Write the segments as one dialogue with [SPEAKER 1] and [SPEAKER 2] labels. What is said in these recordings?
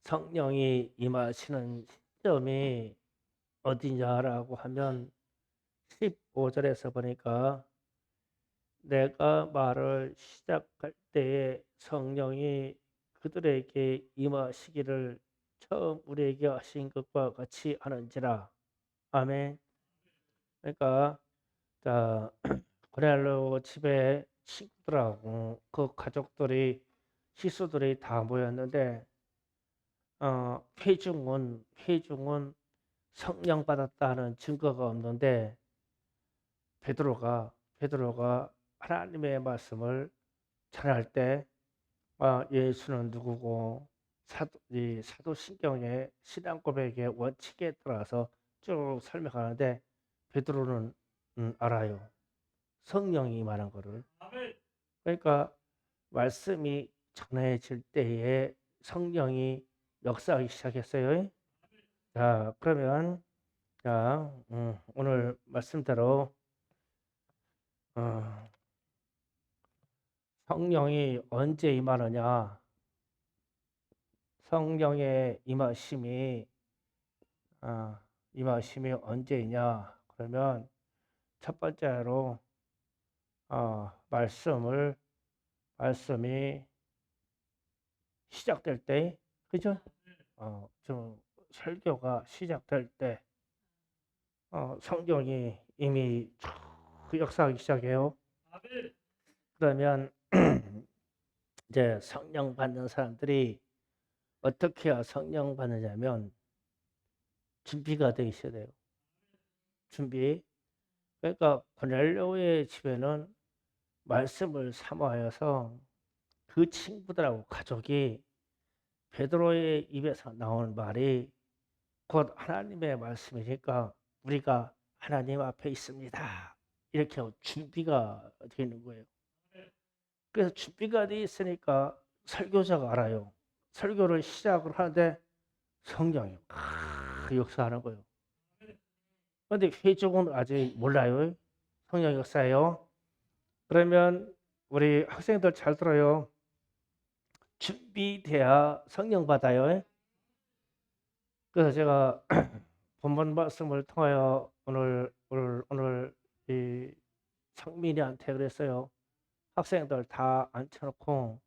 [SPEAKER 1] 성령이 임하시는 시점이 어디냐라고 하면 15절에서 보니까 내가 말을 시작할 때에 성령이 그들에게 임하시기를 처음 우리에게 하신 것과 같이 하는지라. 아멘. 그러니까 자, 고넬료 집에 친구들하고 그 가족들이 시수들이 다 모였는데 회중은 성령 받았다는 증거가 없는데 베드로가 하나님의 말씀을 전할 때 예수는 누구고 이 사도신경의 신앙 고백의 원칙에 따라서 쭉 설명하는데 베드로는 알아요. 성령이 말한 거를. 그러니까 말씀이 전해질 때에 성령이 역사하기 시작했어요. 자, 그러면 오늘 말씀대로 어, 성령이 언제 임하느냐? 성령의 어, 임하심이 언제이냐? 그러면 첫 번째로 말씀이 시작될 때, 그죠? 좀 설교가 시작될 때 성령이 이미 그 역사하기 시작해요. 그러면 이제 성령 받는 사람들이 어떻게 해야 성령 받느냐면 준비가 돼 있어야 돼요. 준비. 그러니까 고넬료의 집에는 말씀을 사모하여서 그 친구들하고 가족이 베드로의 입에서 나온 말이 곧 하나님의 말씀이니까 우리가 하나님 앞에 있습니다. 이렇게 하고 준비가 되는 거예요. 그래서 준비가 돼 있으니까 설교자가 알아요. 설교를 시작을 하는데 성령이 역사하는 거예요. 그런데 회중은 아직 몰라요. 성령 역사예요. 그러면 우리 학생들 잘 들어요. 준비돼야 성령 받아요. 그래서 제가 본문 말씀을 통하여 오늘 이 성민이한테 그랬어요. 학생들 다 앉혀놓고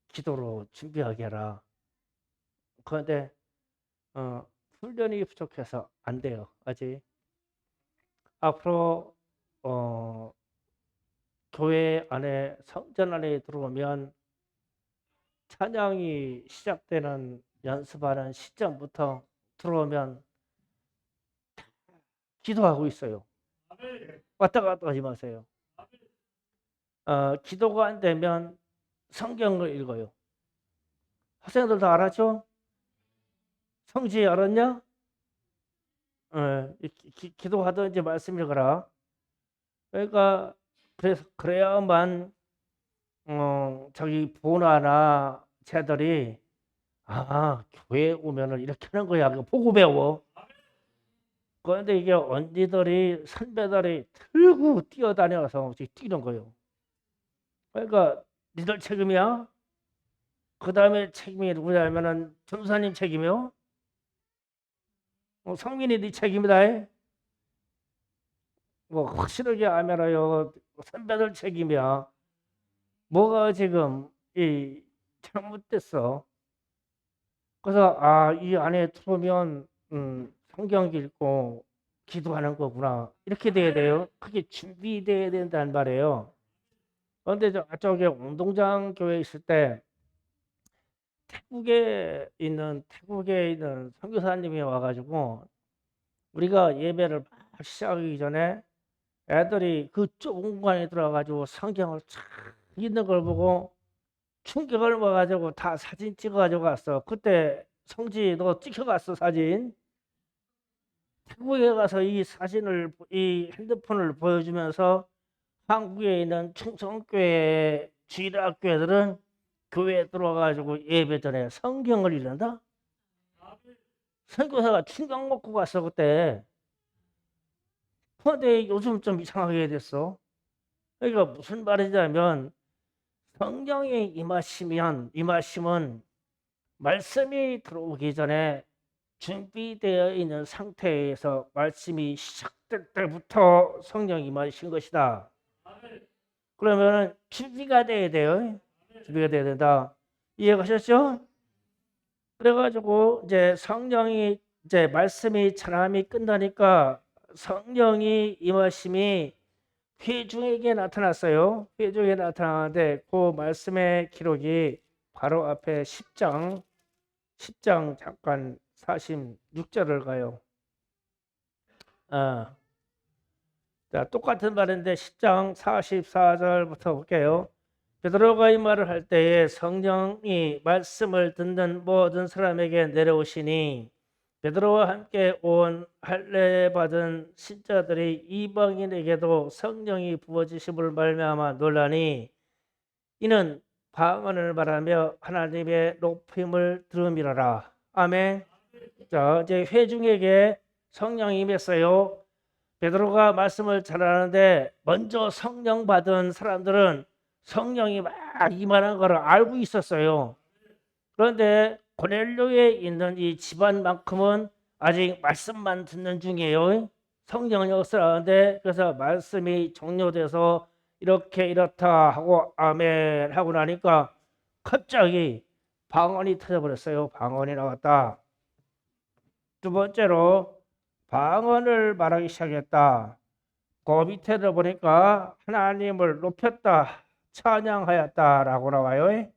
[SPEAKER 1] 기도로 준비하게 해라. 그런데 훈련이 부족해서 안 돼요. 아직. 앞으로 교회 안에 성전 안에 들어오면 찬양이 시작되는 연습하는 시점부터 들어오면 기도하고 있어요. 왔다 갔다 하지 마세요. 기도가 안 되면 성경을 읽어요. 학생들 다 알았죠? 성지 알았냐? 기도하든지 말씀 읽어라. 그러니까 그래야만 저기 보나나 쟤들이 교회 오면은 이렇게 하는 거야. 그거 보고 배워. 그런데 이게 언니들이 선배들이 들고 뛰어다녀서 뛰는 거예요. 그러니까 니들 책임이야. 그 다음에 책임이 누구냐면은 전사님 책임이요. 성민이 네 책임이다. 뭐 확실하게 알면요 선배들 책임이야. 뭐가 지금 이 잘못됐어. 그래서 이 안에 들어오면 성경 읽고 기도하는 거구나. 이렇게 돼야 돼요. 그게 준비돼야 된다는 말이에요. 그런데 저쪽에 운동장 교회 있을 때 태국에 있는 선교사님이 와가지고 우리가 예배를 막 시작하기 전에 애들이 그 좁은 공간에 들어가가지고 성경을 쫙 읽는 걸 보고 충격을 먹어가지고 다 사진 찍어가지고 갔어. 그때 성지 너 찍혀갔어 사진. 태국에 가서 이 핸드폰을 보여주면서 한국에 있는 충성교회 주일학교들은 교회에 들어와가지고 예배 전에 성경을 읽는다. 선교사가 충격 먹고 갔어 그때. 그런데 요즘 좀 이상하게 됐어. 그러니까 무슨 말이냐면 성령의 임하심은 말씀이 들어오기 전에 준비되어 있는 상태에서 말씀이 시작될 때부터 성령이 임하신 것이다. 그러면 준비가 돼야 돼요. 준비가 돼야 된다. 이해가셨죠? 그래가지고 이제 성령이 이제 말씀이 찬함이 끝나니까 성령이 임하심이 회중에게 나타났어요. 회중에 나타나는데 그 말씀의 기록이 바로 앞에 10장 잠깐 46절을 가요. 자, 똑같은 말인데 10장 44절부터 볼게요. 베드로가 이 말을 할 때에 성령이 말씀을 듣는 모든 사람에게 내려오시니 베드로와 함께 온 할례 받은 신자들이 이방인에게도 성령이 부어지심을 말미암아 놀라니 이는 방언을 말하며 하나님의 높임을 들음이라라. 아멘. 자, 이제 회중에게 성령이 임했어요. 베드로가 말씀을 잘하는데 먼저 성령 받은 사람들은 성령이 막 임하는 것을 알고 있었어요. 그런데 고넬료에 있는 이 집안만큼은 아직 말씀만 듣는 중이에요. 성령 역사하는데 그래서 말씀이 종료돼서 이렇게 이렇다 하고 아멘 하고 나니까 갑자기 방언이 터져버렸어요. 방언이 나왔다. 두 번째로 방언을 말하기 시작했다. 그 밑에를 보니까 하나님을 높였다, 찬양하였다라고 나와요.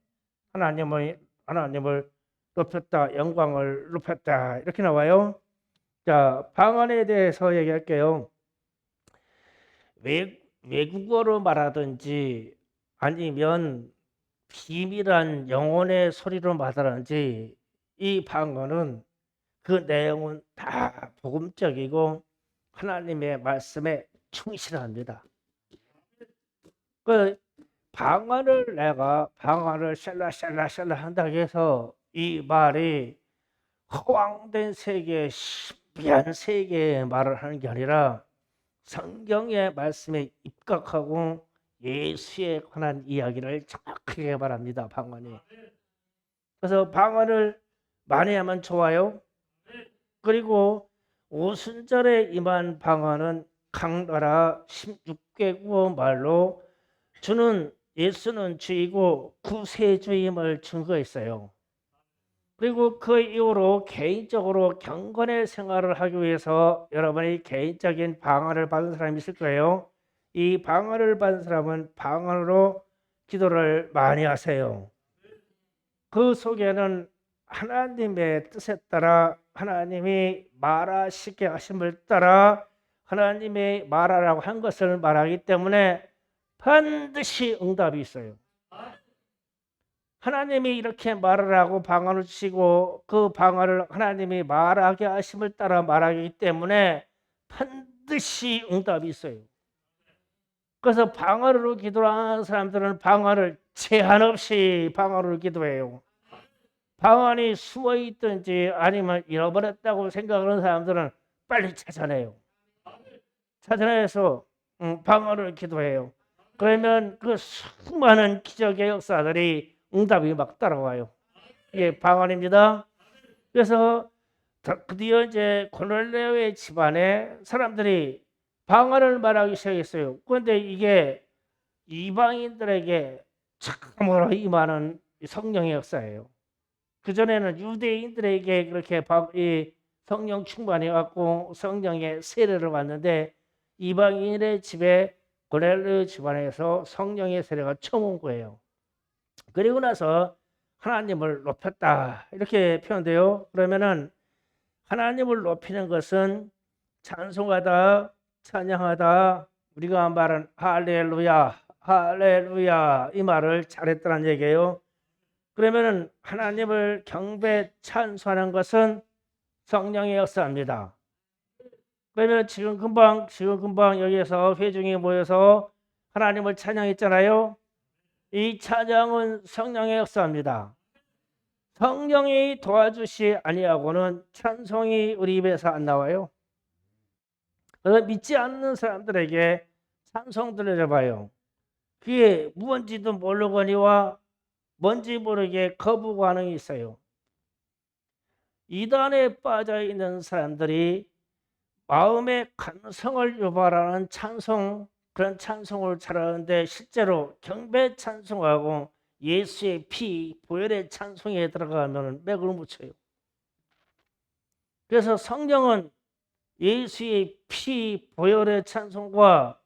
[SPEAKER 1] 하나님을 높였다, 영광을 높였다 이렇게 나와요. 자, 방언에 대해서 얘기할게요. 외국어로 말하든지 아니면 비밀한 영혼의 소리로 말하든지 이 방언은 그 내용은 다 복음적이고 하나님의 말씀에 충실합니다. 그 내가 방언을 샬라 한다고 해서 이 말이 허황된 세계, 신비한 세계의 말을 하는 게 아니라 성경의 말씀에 입각하고 예수에 관한 이야기를 정확하게 말합니다. 방언이. 그래서 방언을 많이 하면 좋아요. 그리고 오순절에 임한 방언은 강나라 16개국 말로 예수는 주이고 구세주임을 증거했어요. 그리고 그 이후로 개인적으로 경건의 생활을 하기 위해서 여러분이 개인적인 방언을 받은 사람이 있을 거예요. 이 방언을 받은 사람은 방언으로 기도를 많이 하세요. 그 속에는 하나님의 뜻에 따라 하나님이 말하시게 하심을 따라 하나님이 말하라고 한 것을 말하기 때문에 반드시 응답이 있어요. 하나님이 이렇게 말을 하고 방언을 주시고 그 방언을 하나님이 말하게 하심을 따라 말하기 때문에 반드시 응답이 있어요. 그래서 방언으로 기도하는 사람들은 방언을 제한 없이 방언으로 기도해요. 방언이 숨어 있든지 아니면 잃어버렸다고 생각하는 사람들은 빨리 찾아내요. 찾아내서 방언을 기도해요. 그러면 그 수많은 기적의 역사들이 응답이 막 따라와요. 이게 방언입니다. 그래서 드디어 이제 고넬료의 집안에 사람들이 방언을 말하기 시작했어요. 그런데 이게 이방인들에게 참으로 임하는 성령의 역사예요. 그전에는 유대인들에게 그렇게 이 성령 충만해 갖고 성령의 세례를 받는데 이방인의 집에 고넬료 집안에서 성령의 세례가 처음 온 거예요. 그리고 나서 하나님을 높였다 이렇게 표현돼요. 그러면은 하나님을 높이는 것은 찬송하다, 찬양하다, 우리가 말하는 할렐루야, 할렐루야 이 말을 잘했다는 얘기예요. 그러면은 하나님을 경배 찬송하는 것은 성령의 역사입니다. 그러면 지금 금방 여기에서 회중이 모여서 하나님을 찬양했잖아요. 이 찬양은 성령의 역사입니다. 성령이 도와주시 아니하고는 찬송이 우리 입에서 안 나와요. 그래서 믿지 않는 사람들에게 찬송 들려줘봐요. 그게 무언지도 모르거니와 뭔지 모르게 거부 반응이 있어요. 이단에 빠져 있는 사람들이 마음의 감성을 유발하는 찬송, 그런 찬송을 잘하는데 실제로 경배 찬송하고 예수의 피, 보혈의 찬송에 들어가면 맥을 못 쳐요. 그래서 성경은 예수의 피, 보혈의 찬송과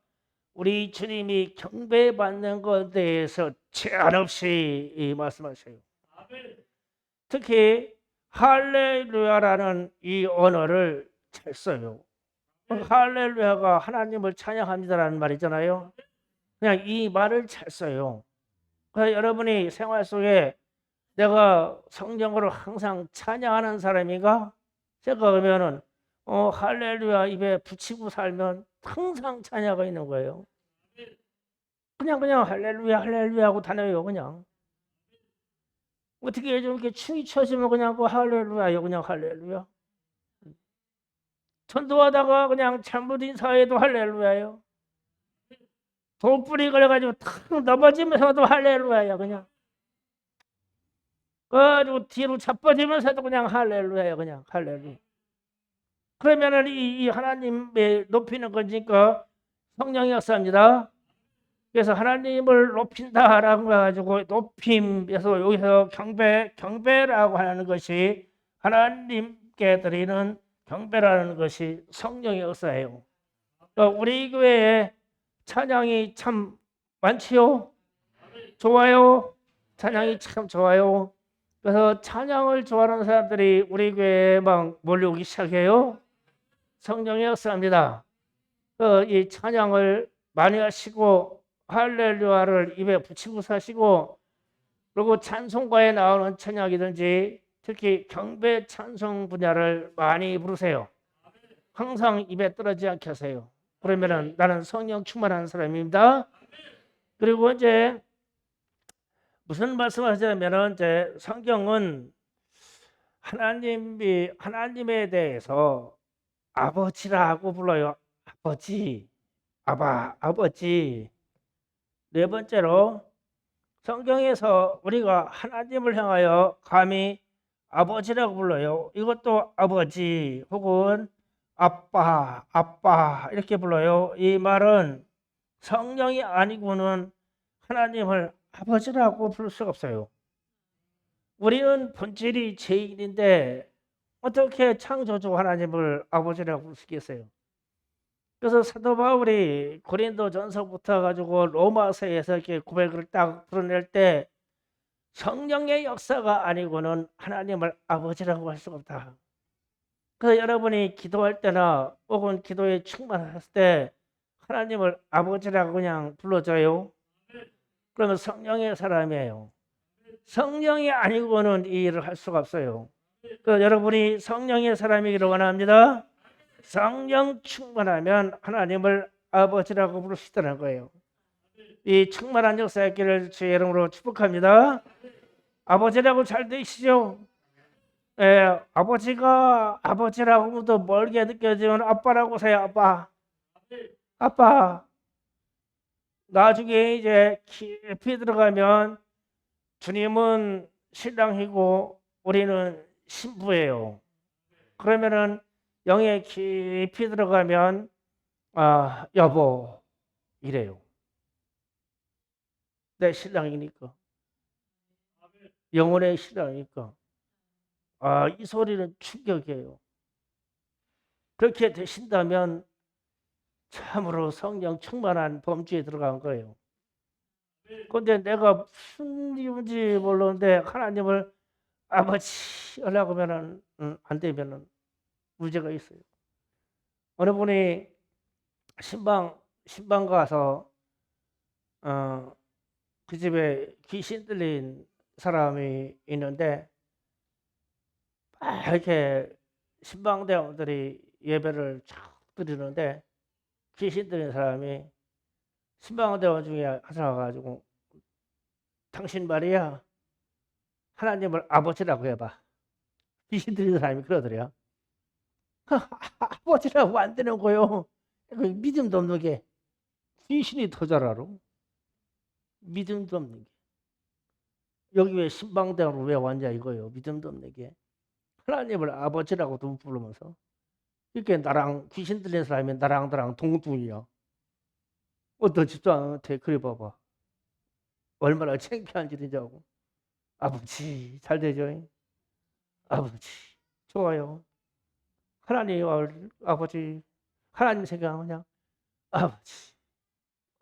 [SPEAKER 1] 우리 주님이 경배받는 것에 대해서 제한 없이 말씀하셔요. 특히 할렐루야라는 이 언어를 잘 써요. 할렐루야가 하나님을 찬양합니다라는 말이잖아요. 그냥 이 말을 잘 써요. 그래서 여러분이 생활 속에 내가 성경으로 항상 찬양하는 사람인가 생각하면은 할렐루야 입에 붙이고 살면 항상 찬양가 있는 거예요. 그냥 할렐루야 할렐루야 하고 다녀요. 그냥 어떻게 좀 이렇게 춤이 춰지면 그냥 그 할렐루야요. 그냥 할렐루야. 전도하다가 그냥 잘못 인사해도 할렐루야요. 돌뿌리 걸려가지고 탁 넘어지면서도 할렐루야요. 그냥 그래가지고 뒤로 자빠지면서도 그냥 할렐루야요. 그냥 할렐루야. 그러면은 이 하나님의 높이는 거니까 성령이 역사합니다. 그래서 하나님을 높인다라고 해가지고 높임에서 여기서 경배라고 하는 것이 하나님께 드리는 경배라는 것이 성령의 역사예요. 우리 교회에 찬양이 참 많지요. 좋아요. 찬양이 참 좋아요. 그래서 찬양을 좋아하는 사람들이 우리 교회에 막 몰려오기 시작해요. 성령의 역사입니다. 이 찬양을 많이 하시고 할렐루야를 입에 붙이고 사시고 그리고 찬송가에 나오는 찬양이든지 특히 경배 찬송 분야를 많이 부르세요. 항상 입에 떨어지지 않게 하세요. 그러면은 나는 성령 충만한 사람입니다. 그리고 이제 무슨 말씀하시냐면은 이제 성경은 하나님에 대해서 아버지라고 불러요. 아버지, 아버지. 네 번째로 성경에서 우리가 하나님을 향하여 감히 아버지라고 불러요. 이것도 아버지 혹은 아빠 이렇게 불러요. 이 말은 성령이 아니고는 하나님을 아버지라고 부를 수가 없어요. 우리는 본질이 죄인인데 어떻게 창조주 하나님을 아버지라고 부를 수 있겠어요? 그래서 사도 바울이 고린도전서부터 가지고 로마서에서 이렇게 고백을 딱 풀어낼 때 성령의 역사가 아니고는 하나님을 아버지라고 할 수가 없다. 그래서 여러분이 기도할 때나 혹은 기도에 충만했을 때 하나님을 아버지라고 그냥 불러줘요. 그러면 성령의 사람이에요. 성령이 아니고는 이 일을 할 수가 없어요. 그래서 여러분이 성령의 사람이기를 원합니다. 성령 충만하면 하나님을 아버지라고 부를 수 있다는 거예요. 이 충만한 역사의 있기를 주의 이름으로 축복합니다. 아버지라고 잘 되시죠? 아버지가 아버지라고도 멀게 느껴지면 아빠라고 해요. 아빠. 나중에 이제 깊이 들어가면 주님은 신랑이고 우리는 신부예요. 그러면은 영에 깊이 들어가면 여보 이래요. 내 신랑이니까. 영혼의 신랑이니까. 이 소리는 충격이에요. 그렇게 되신다면 참으로 성령 충만한 범주에 들어간 거예요. 그런데 내가 무슨 이유인지 모르는데 하나님을 아버지 하려고 하면은 안 되면은 문제가 있어요. 어느 분이 신방 가서 그 집에 귀신 들린 사람이 있는데 이렇게 신방대원들이 예배를 쫙 드리는데 귀신 들린 사람이 신방대원 중에 하나 가지고 당신 말이야 하나님을 아버지라고 해봐. 귀신 들린 사람이 그러더래요. 아버지라고 안 되는 거요. 믿음도 없는 게 귀신이 더 잘 알아. 믿음도 없는 게. 여기 왜 신방대원으로 왜 왔냐 이거요. 믿음도 없는 게. 하나님을 아버지라고도 부르면서 이렇게 나랑 귀신 들린 사람이 나랑 동둥이야. 어떤 집사한테 그래 봐봐. 얼마나 창피한 일이냐고. 아버지 잘 되죠? 아버지 좋아요. 하나님 아버지 하나님 생각하냐? 아버지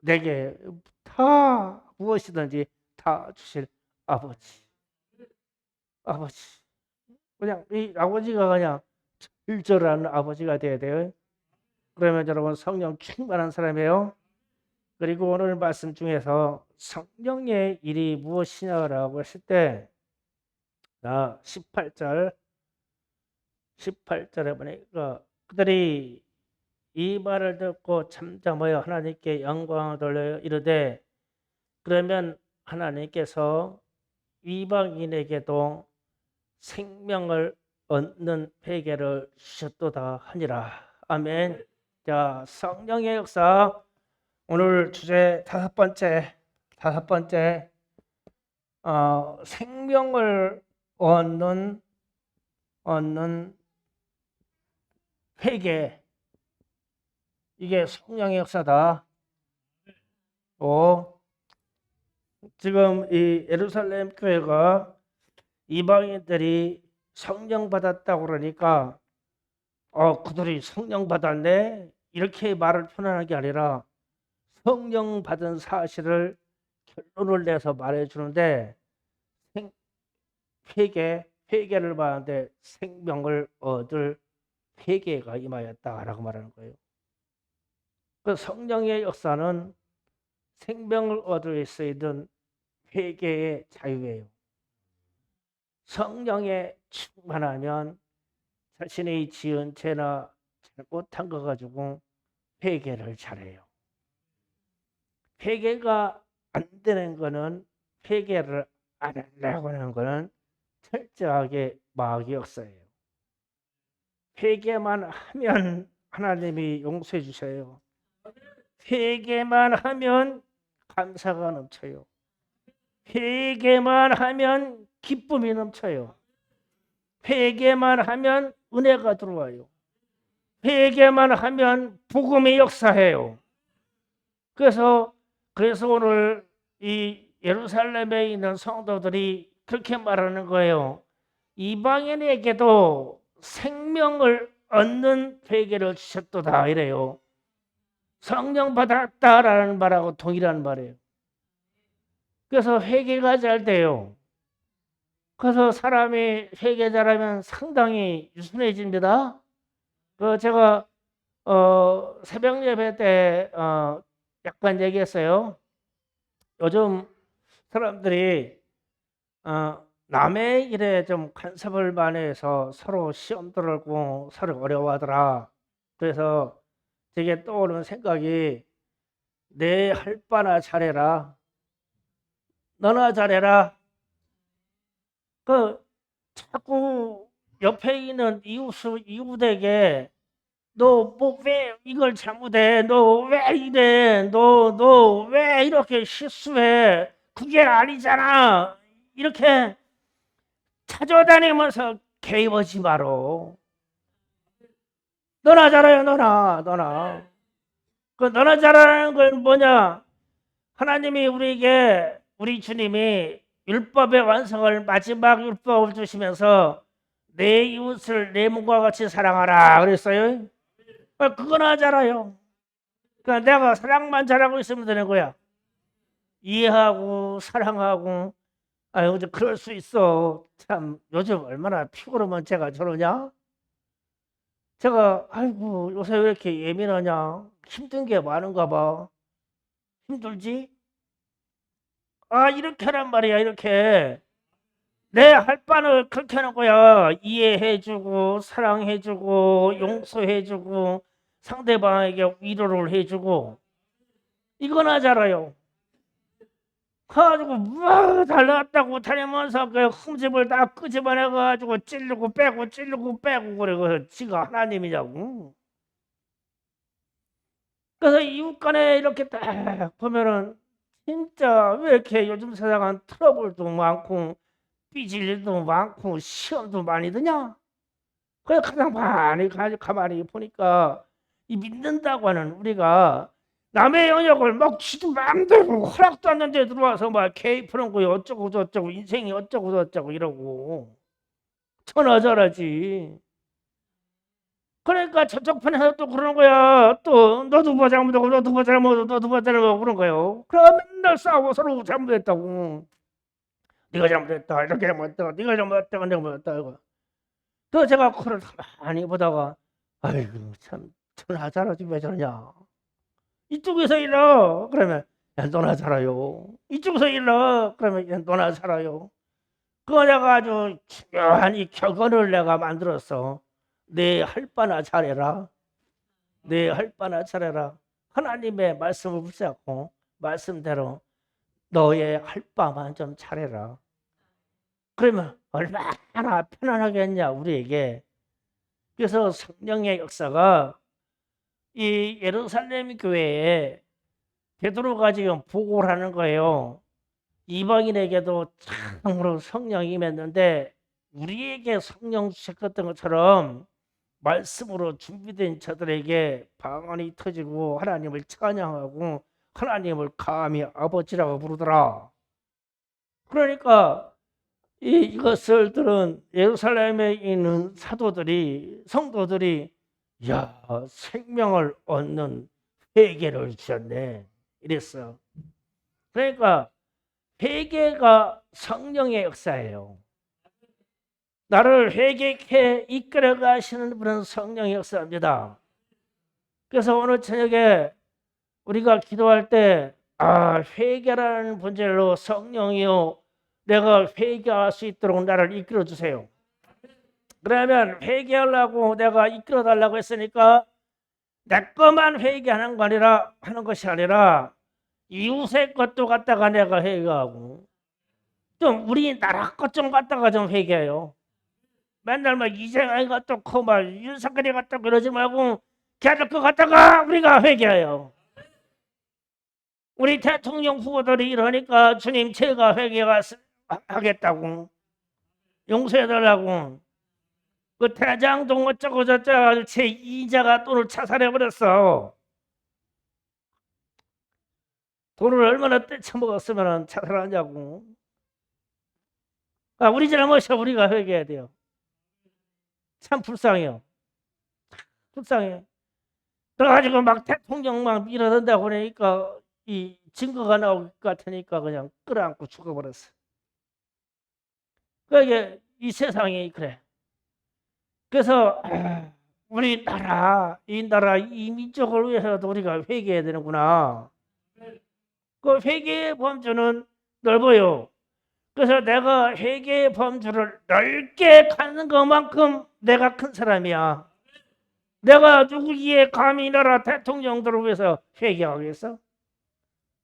[SPEAKER 1] 내게 다 무엇이든지 다 주실 아버지. 아버지 그냥 이 아버지가 그냥 일절하는 아버지가 돼야 돼요. 그러면 여러분 성령 충만한 사람이에요. 그리고 오늘 말씀 중에서 성령의 일이 무엇이냐라고 했을 때, 나 18절에 보니까 그들이 이 말을 듣고 잠잠하여 하나님께 영광을 돌려 이르되, 그러면 하나님께서 이방인에게도 생명을 얻는 회개를 주셨도다 하니라. 아멘. 자, 성령의 역사 오늘 주제 다섯 번째 생명을 얻는 회개, 이게 성령의 역사다. 지금 이 예루살렘 교회가 이방인들이 성령 받았다고 그러니까 그들이 성령 받았네 이렇게 말을 표현하는 게 아니라 성령 받은 사실을 결론을 내서 말해주는데, 회개를 받는데 생명을 얻을 회개가 임하였다라고 말하는 거예요. 그 성령의 역사는 생명을 얻을 수 있는 회개의 자유예요. 성령에 충만하면 자신이 지은 죄나 잘못한 거 가지고 회개를 잘해요. 회개가 안 되는 거는, 회개를 안 하려고 하는 거는 철저하게 마귀 역사예요. 회개만 하면 하나님이 용서해 주셔요. 회개만 하면 감사가 넘쳐요. 회개만 하면 기쁨이 넘쳐요. 회개만 하면 은혜가 들어와요. 회개만 하면 복음이 역사해요. 그래서 오늘 이 예루살렘에 있는 성도들이 그렇게 말하는 거예요. 이방인에게도 생명을 얻는 회개를 주셨도다 이래요. 성령 받았다라는 말하고 동일한 말이에요. 그래서 회개가 잘 돼요. 그래서 사람이 회개 잘하면 상당히 유순해집니다. 제가 새벽 예배 때 약간 얘기했어요. 요즘 사람들이 남의 일에 좀 간섭을 많이 해서 서로 시험 들고 서로 어려워하더라. 그래서 제게 떠오르는 생각이, 내 할 바나 잘해라. 너나 잘해라. 자꾸 옆에 있는 이웃에게 너 뭐 왜 이걸 잘못해? 너 왜 이래? 너 왜 이렇게 실수해? 그게 아니잖아. 이렇게 찾아다니면서 개입하지 마라. 너나 잘해요. 너나. 너나 잘하는 건 뭐냐? 하나님이 우리 주님이 율법의 완성을, 마지막 율법을 주시면서 내 이웃을 내 몸과 같이 사랑하라 그랬어요. 그거나 잘해요. 그러니까 내가 사랑만 잘하고 있으면 되는 거야. 이해하고 사랑하고. 아유, 그럴 수 있어. 참 요즘 얼마나 피곤하면 제가 저러냐? 제가 아이고 요새 왜 이렇게 예민하냐? 힘든 게 많은가 봐. 힘들지? 이렇게 하란 말이야. 이렇게 내 할 바는 그렇게 하는 거야. 이해해주고 사랑해주고 용서해주고 상대방에게 위로를 해주고, 이거나 잘해요. 가지고 막 달라갔다고 다니면서 그 흠집을 다 끄집어내가지고 찌르고 빼고 그래. 그 지가 하나님이냐고. 그래서 이웃 간에 이렇게 딱 보면은 진짜 왜 이렇게 요즘 세상은 트러블도 많고 삐질 일도 많고 시험도 많이 드냐? 그래서 가장 많이 가만히 보니까 이 믿는다고 하는 우리가 남의 영역을 막 지도 마음대로 허락도 안 데 들어와서 막 개입하는 거예요. 어쩌고 저쩌고 인생이 어쩌고 저쩌고 이러고 천하잘하지. 그러니까 저쪽 편에서 또 그러는 거야. 또 너도 뭐 잘못하고 너도 뭐 잘못하고 너도 뭐 잘못하고 그런 거예요. 그럼 맨날 싸우고 서로 잘못했다고. 네가 잘못했다. 이렇게 잘못했다. 네가 잘못했다. 내가 잘못했다. 이거. 또 제가 그걸 가만히 보다가 아이고 참 천하잘하지 왜 저러냐. 이쪽에서 일러 그러면 야 너나 살아요. 이쪽에서 일러 그러면 야 너나 살아요. 그거 내가 아주 중요한 이 격언을 내가 만들었어. 내 할 바나 잘해라. 내 할 바나 잘해라. 하나님의 말씀을 붙잡고 말씀대로 너의 할 바만 좀 잘해라. 그러면 얼마나 편안하겠냐 우리에게. 그래서 성령의 역사가 이 예루살렘 교회에 베드로가 지금 보고를 하는 거예요. 이방인에게도 참으로 성령이 임했는데 우리에게 성령 주셨던 것처럼 말씀으로 준비된 저들에게 방언이 터지고 하나님을 찬양하고 하나님을 감히 아버지라고 부르더라. 그러니까 이것을 들은 예루살렘에 있는 사도들이 성도들이 야 생명을 얻는 회개를 주셨네 이랬어. 그러니까 회개가 성령의 역사예요. 나를 회개케 이끌어 가시는 분은 성령의 역사입니다. 그래서 오늘 저녁에 우리가 기도할 때 회개라는 본질로 성령이요 내가 회개할 수 있도록 나를 이끌어 주세요. 그러면 회개하려고 내가 이끌어 달라고 했으니까 내 것만 회개하는 거 아니라 하는 것이 아니라 이웃의 것도 갖다가 내가 회개하고 좀 우리나라 것 좀 갖다가 좀 회개해요. 맨날 막 이재명이 갖다고 막 윤석열이 갖다고 그러지 말고 걔들 거 갖다가 우리가 회개해요. 우리 대통령 후보들이 이러니까 주님 제가 회개하겠다고 용서해달라고. 그 대장동 어쩌고 저쩌고 제 이자가 돈을 차살해버렸어. 돈을 얼마나 떼쳐먹었으면 차살하냐고. 우리 잘못이야. 우리가 회개해야 돼요. 참 불쌍해요. 불쌍해. 그래가지고 막 대통령 막 밀어넣는다고 그러니까 이 증거가 나올 것 같으니까 그냥 끌어안고 죽어버렸어. 그러니까 이 세상이 그래. 그래서 우리나라 이 민족을 위해서도 우리가 회개해야 되는구나. 그 회개의 범주는 넓어요. 그래서 내가 회개의 범주를 넓게 가는 것만큼 내가 큰 사람이야. 내가 누구기에 감히 나라 대통령들을 위해서 회개하겠어?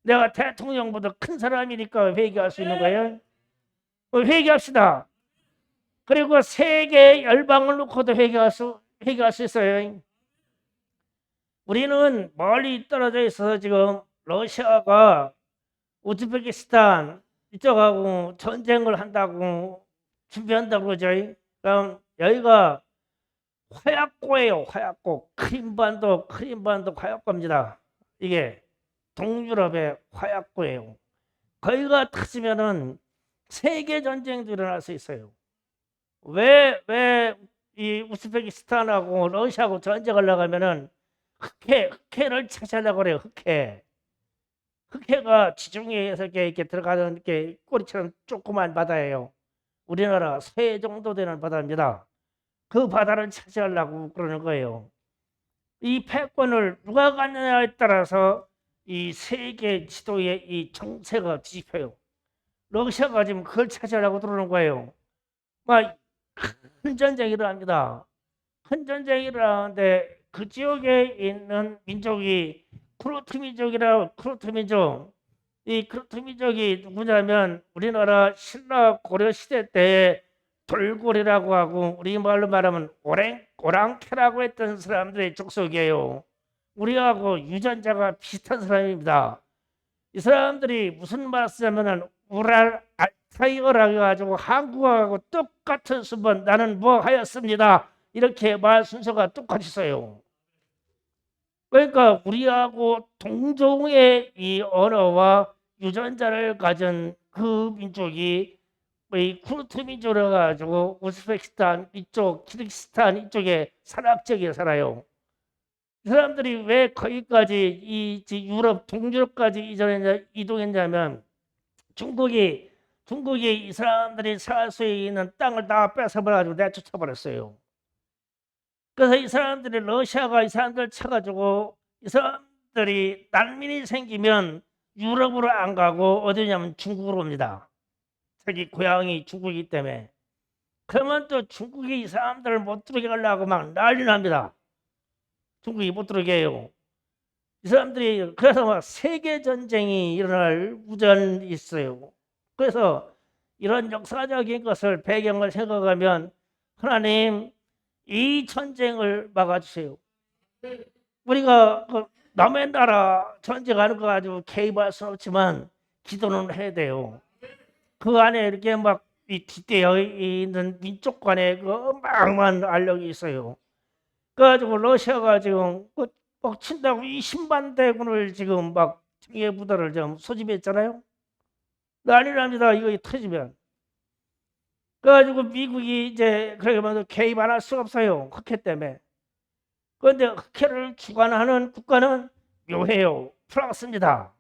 [SPEAKER 1] 내가 대통령보다 큰 사람이니까 회개할 수 있는 거예요. 회개합시다. 그리고 세계 열방을 놓고도 회개할 수 있어요. 우리는 멀리 떨어져 있어서 지금 러시아가 우즈베키스탄 이쪽하고 전쟁을 한다고 준비한다고 그러죠. 그럼 여기가 화약고예요. 화약고. 크림반도 화약고입니다. 이게 동유럽의 화약고예요. 거기가 터지면은 세계 전쟁도 일어날 수 있어요. 왜 이 우즈베키스탄하고 러시아하고 전쟁을 나가면은 흑해를 차지하려고 그래요. 흑해가 지중해에서 이렇게 들어가는 게 꼬리처럼 조그만 바다예요. 우리나라 새 정도 되는 바다입니다. 그 바다를 차지하려고 그러는 거예요. 이 패권을 누가 갖느냐에 따라서 이 세계 지도의 이 정세가 뒤집혀요. 러시아가 지금 그걸 차지하려고 들어오는 거예요. 막 큰 전쟁이 일어납니다. 큰 전쟁이 일어나는데 그 지역에 있는 민족이 크루트 민족이라 크루트 민족. 이 크루트 민족이 누구냐면 우리나라 신라 고려 시대 때 돌고래라고 하고 우리말로 말하면 오랑캐라고 했던 사람들의 족속이에요. 우리하고 유전자가 비슷한 사람입니다. 이 사람들이 무슨 말을 쓰냐면 우랄 알타이어라고 해가지고 한국하고 똑같은 수번 나는 뭐 하였습니다. 이렇게 말 순서가 똑같이 써요. 그러니까 우리하고 동종의 이 언어와 유전자를 가진 그 민족이 이 쿠르트 민족을 가지고 우즈베키스탄 이쪽, 키르기스탄 이쪽에 산악지역에 살아요. 이 사람들이 왜 거기까지 이 유럽, 동유럽까지 이동했냐면 중국이 이 사람들이 살 수 있는 땅을 다 뺏어버려가지고 내쫓아버렸어요. 그래서 이 사람들이 러시아가 이 사람들 쳐가지고 이 사람들이 난민이 생기면 유럽으로 안 가고 어디냐면 중국으로 옵니다. 자기 고향이 중국이기 때문에. 그러면 또 중국이 이 사람들을 못 들어게 하려고 막 난리 납니다. 중국이 못 들어게 해요. 이 사람들이 그래서 막 세계 전쟁이 일어날 우전이 있어요. 그래서 이런 역사적인 것을 배경을 생각하면 하나님 이 전쟁을 막아주세요. 우리가 남의 나라 전쟁하는 거 가지고 개입할 수는 없지만 기도는 해야 돼요. 그 안에 이렇게 막 뒷대어 있는 민족 간의 그 어마어마한 알력이 있어요. 그래가지고 러시아가 지금 막 친다고 20만 대군을 지금 막 등에 부대를 좀 소집했잖아요. 난리 납니다. 이거 터지면. 그래가지고 미국이 이제 그러면 개입 안 할 수가 없어요. 흑해 때문에. 그런데 흑해를 주관하는 국가는 묘해요. 프랑스입니다.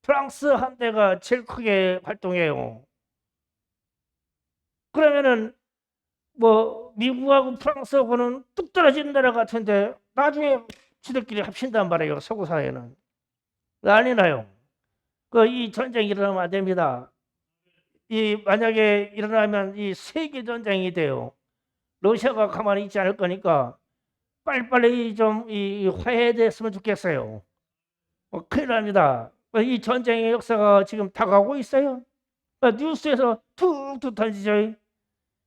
[SPEAKER 1] 프랑스 함대가 제일 크게 활동해요. 그러면은 뭐 미국하고 프랑스하고는 뚝 떨어지는 나라 같은데 나중에 지들끼리 합친단 말이에요. 서구 사회는. 난리 나요. 이 전쟁이 일어나면 안 됩니다. 이 만약에 일어나면 이 세계 전쟁이 돼요. 러시아가 가만히 있지 않을 거니까 빨리빨리 좀 이 화해됐으면 좋겠어요. 큰일 납니다. 이 전쟁의 역사가 지금 다가오고 있어요. 뉴스에서 툭툭 던지죠.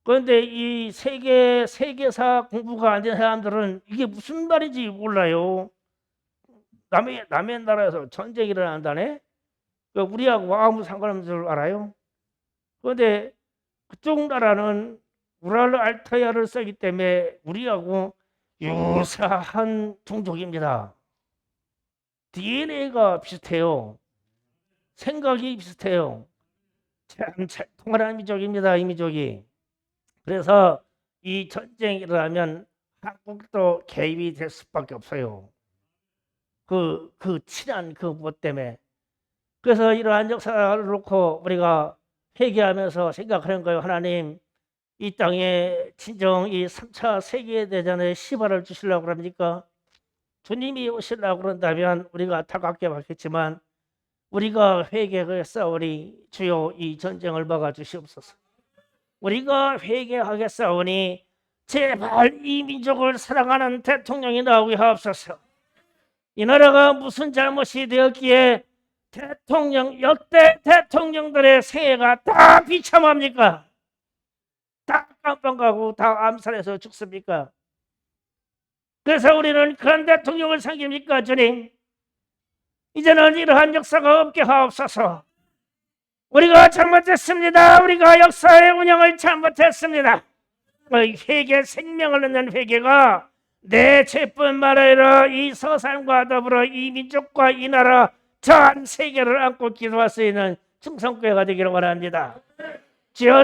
[SPEAKER 1] 그런데 이 세계사 공부가 안 된 사람들은 이게 무슨 말인지 몰라요. 남의 나라에서 전쟁이 일어난다네. 우리하고 아무 상관없는 줄 알아요. 그런데 그쪽 나라는 우랄 알타이아를 쓰기 때문에 우리하고 유사한 종족입니다. DNA가 비슷해요. 생각이 비슷해요. 참 잘 통하는 민족입니다. 이 민족이. 그래서 이 전쟁이 일어나면 한국도 개입이 될 수밖에 없어요. 그 친한 그 무엇 때문에. 그래서 이러한 역사를 놓고 우리가 회개하면서 생각하는 거예요. 하나님, 이 땅에 진정 이 3차 세계대전의 시발을 주시려고 합니까? 주님이 오시려고 그런다면 우리가 타깝게 받겠지만 우리가 회개를 싸우니 주여 이 전쟁을 막아 주시옵소서. 우리가 회개하겠사오니 제발 이 민족을 사랑하는 대통령이 나오게 하옵소서. 이 나라가 무슨 잘못이 되었기에 역대 대통령들의 생애가 다 비참합니까? 다 깜빵 가고 다 암살해서 죽습니까? 그래서 우리는 그런 대통령을 섬깁니까? 주님, 이제는 이러한 역사가 없게 하옵소서. 우리가 잘못했습니다. 우리가 역사의 운영을 잘못했습니다. 회개, 생명을 얻는 회개가 내 죄뿐 말아니라 이 서산과 더불어 이 민족과 이 나라 전 세계를 안고 기도할 수 있는 충성교회가 되기를 원합니다. 주여